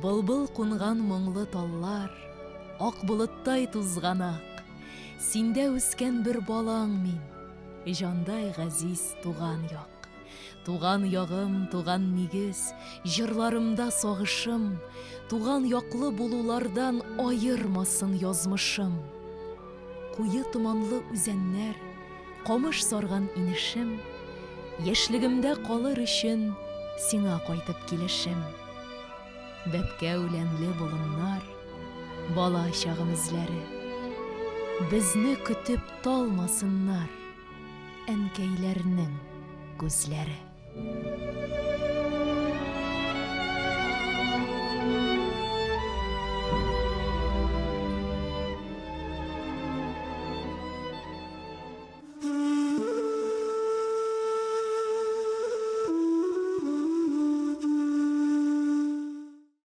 Былбыл кунган моңлы таллар, ак болыттай тузганак, синдә үскән бер балаң мин, җандай газиз туган як. Туган ягым, туган нигез, җырларымда сагышым, туган яклы булулардан аермасын язмышым. Куе томанлы үзәннәр, камыш сарган инешем, яшьлегемдә калыр өчен сиңа кайтып килешем. Бәпкә үләнле болыннар, бала чагым эзләре, безне көтеп талмасыннар, әнкәйләрнең күзләре.